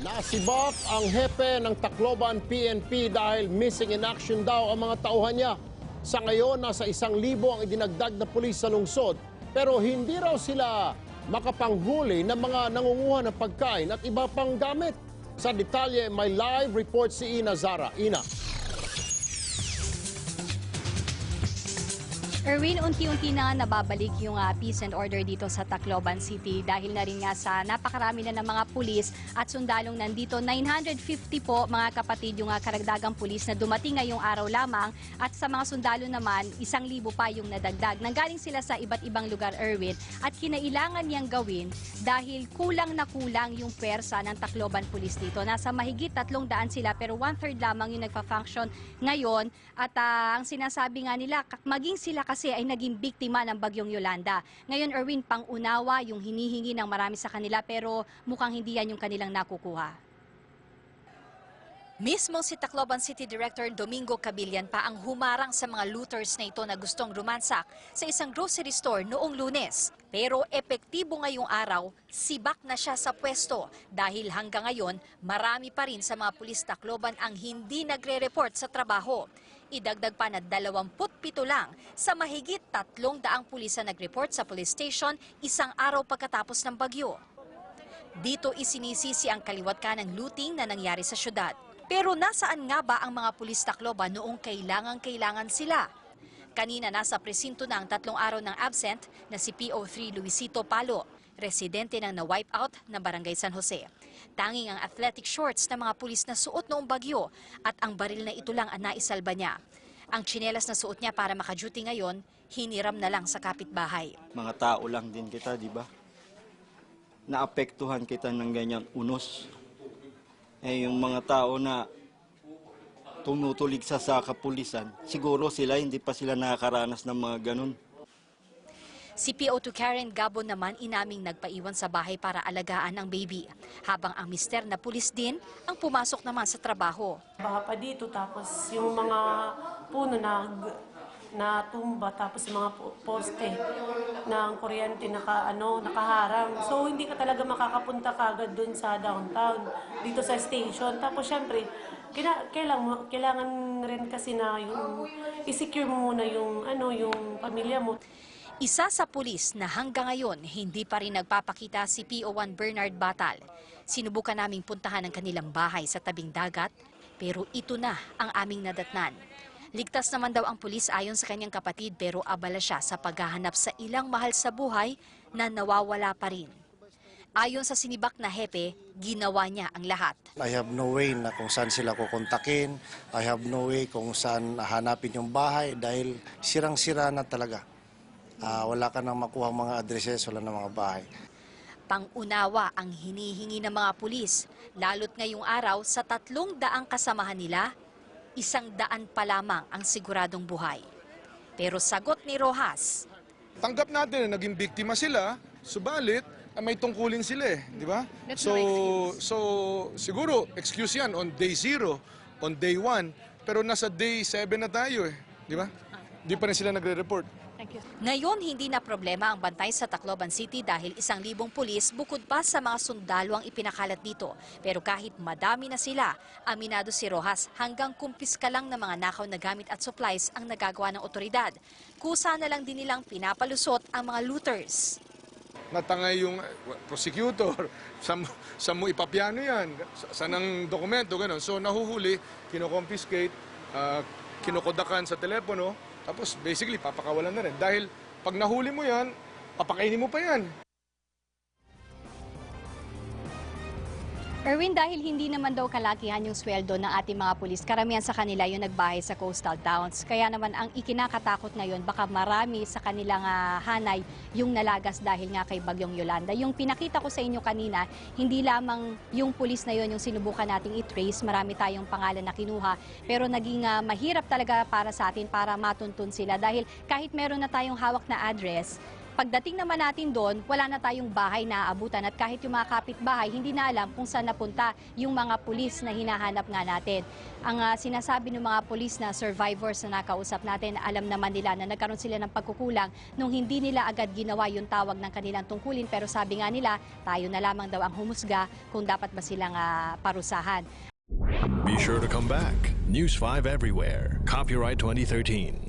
Nasibak ang hepe ng Tacloban PNP dahil missing in action daw ang mga tauhan niya. Sa ngayon, nasa 1,000 ang idinagdag na pulis sa lungsod, pero hindi raw sila makapanghuli ng mga nangunguha ng pagkain at iba pang gamit. Sa detalye, may live report si Ina Zara. Ina. Erwin, unti-unti na nababalik yung peace and order dito sa Tacloban City dahil na rin nga sa napakarami na ng mga pulis at sundalong nandito. 950 po mga kapatid yung karagdagang pulis na dumating ngayong araw lamang at sa mga sundalo naman 1,000 pa yung nadagdag. Nanggaling sila sa iba't ibang lugar, Erwin, at kinailangan niyang gawin dahil kulang na kulang yung pwersa ng Tacloban Police dito. Nasa mahigit 300 sila pero 1/3 lamang yung nagpa-function ngayon at ang sinasabi nga nila maging sila kasi ay naging biktima ng bagyong Yolanda. Ngayon, Erwin, pang-unawa yung hinihingi ng marami sa kanila pero mukhang hindi yan yung kanilang nakukuha. Mismo si Tacloban City Director Domingo Cabillan pa ang humarang sa mga looters na ito na gustong rumansak sa isang grocery store noong Lunes. Pero epektibo ngayong araw, sibak na siya sa pwesto dahil hanggang ngayon marami pa rin sa mga pulis Tacloban ang hindi nagre-report sa trabaho. Idagdag pa na 27 lang sa mahigit 300 pulis na nag-report sa police station isang araw pagkatapos ng bagyo. Dito isinisisi ang kaliwat kanang looting na nangyari sa syudad. Pero nasaan nga ba ang mga pulis Tacloban noong kailangan sila? Kanina nasa presinto na ang 3 araw ng absent na si PO3 Luisito Palo, residente ng na-wipe out na Barangay San Jose. Tanging ang athletic shorts ng mga pulis na suot noong bagyo at ang baril na ito lang ang naisalba niya. Ang tsinelas na suot niya para makaduty ngayon, hiniram na lang sa kapitbahay. Mga tao lang din kita, di ba? Naapektuhan kita ng ganyan unos. Yung mga tao na tumutulig sa kapulisan, siguro hindi pa sila nakakaranas ng mga ganun. Si PO2 Karen Gabon naman inaming nagpaiwan sa bahay para alagaan ang baby, habang ang mister na pulis din ang pumasok naman sa trabaho. Baha pa dito, tapos yung mga puno natumba, tapos yung mga poste ng kuryente nakaharang. So hindi ka talaga makakapunta kagad dun sa downtown, dito sa station. Tapos syempre, kailangan rin kasi na yung i-secure mo muna yung pamilya mo. Isa sa pulis na hanggang ngayon hindi pa rin nagpapakita si PO1 Bernard Batal. Sinubukan naming puntahan ang kanilang bahay sa tabing dagat, pero ito na ang aming nadatnan. Ligtas naman daw ang pulis ayon sa kanyang kapatid pero abala siya sa paghahanap sa ilang mahal sa buhay na nawawala pa rin. Ayon sa sinibak na hepe, ginawa niya ang lahat. I have no way na kung saan sila kukontakin. I have no way kung saan hanapin yung bahay dahil sirang-sira na talaga. Wala ka nang makuha mga addresses, wala na mga bahay. Pang-unawa ang hinihingi ng mga pulis, lalo't ngayong araw sa 300 kasamahan nila, 100 pa lamang ang siguradong buhay. Pero sagot ni Rojas, tanggap natin na naging biktima sila, subalit may tungkulin sila di ba? So siguro excuse yan on day 0, on day 1, pero nasa day 7 na tayo di ba? Di pa rin sila nagre-report. Ngayon, hindi na problema ang bantay sa Tacloban City dahil 1,000 pulis bukod pa sa mga sundalo ang ipinakalat dito. Pero kahit madami na sila, aminado si Rojas, hanggang kumpiska lang ng mga nakaw na gamit at supplies ang nagagawa ng otoridad. Kusa na lang din nilang pinapalusot ang mga looters. Natangay yung prosecutor, sa mo ipapiano yan, saan ang dokumento, gano'n. So nahuhuli, kinoconfiscate, kinokodakan sa telepono, tapos basically papakawalan na rin. Dahil pag nahuli mo yan, papakainin mo pa yan. Erwin, dahil hindi naman daw kalakihan yung sweldo ng ating mga pulis, karamihan sa kanila yung nagbahay sa coastal towns. Kaya naman ang ikinakatakot ngayon, baka marami sa kanilang hanay yung nalagas dahil nga kay Bagyong Yolanda. Yung pinakita ko sa inyo kanina, hindi lamang yung pulis na yon yung sinubukan nating i-trace, marami tayong pangalan na kinuha, pero naging mahirap talaga para sa atin para matuntun sila dahil kahit meron na tayong hawak na address, Pagdating naman natin doon, wala na tayong bahay na aabutan at kahit yung mga kapitbahay, hindi na alam kung saan napunta yung mga pulis na hinahanap nga natin. Ang sinasabi ng mga pulis na survivors na nakausap natin, alam naman nila na nagkaroon sila ng pagkukulang nung hindi nila agad ginawa yung tawag ng kanilang tungkulin. Pero sabi nga nila, tayo na lamang daw ang humusga kung dapat ba silang parusahan. Be sure to come back. News 5 everywhere. Copyright 2013.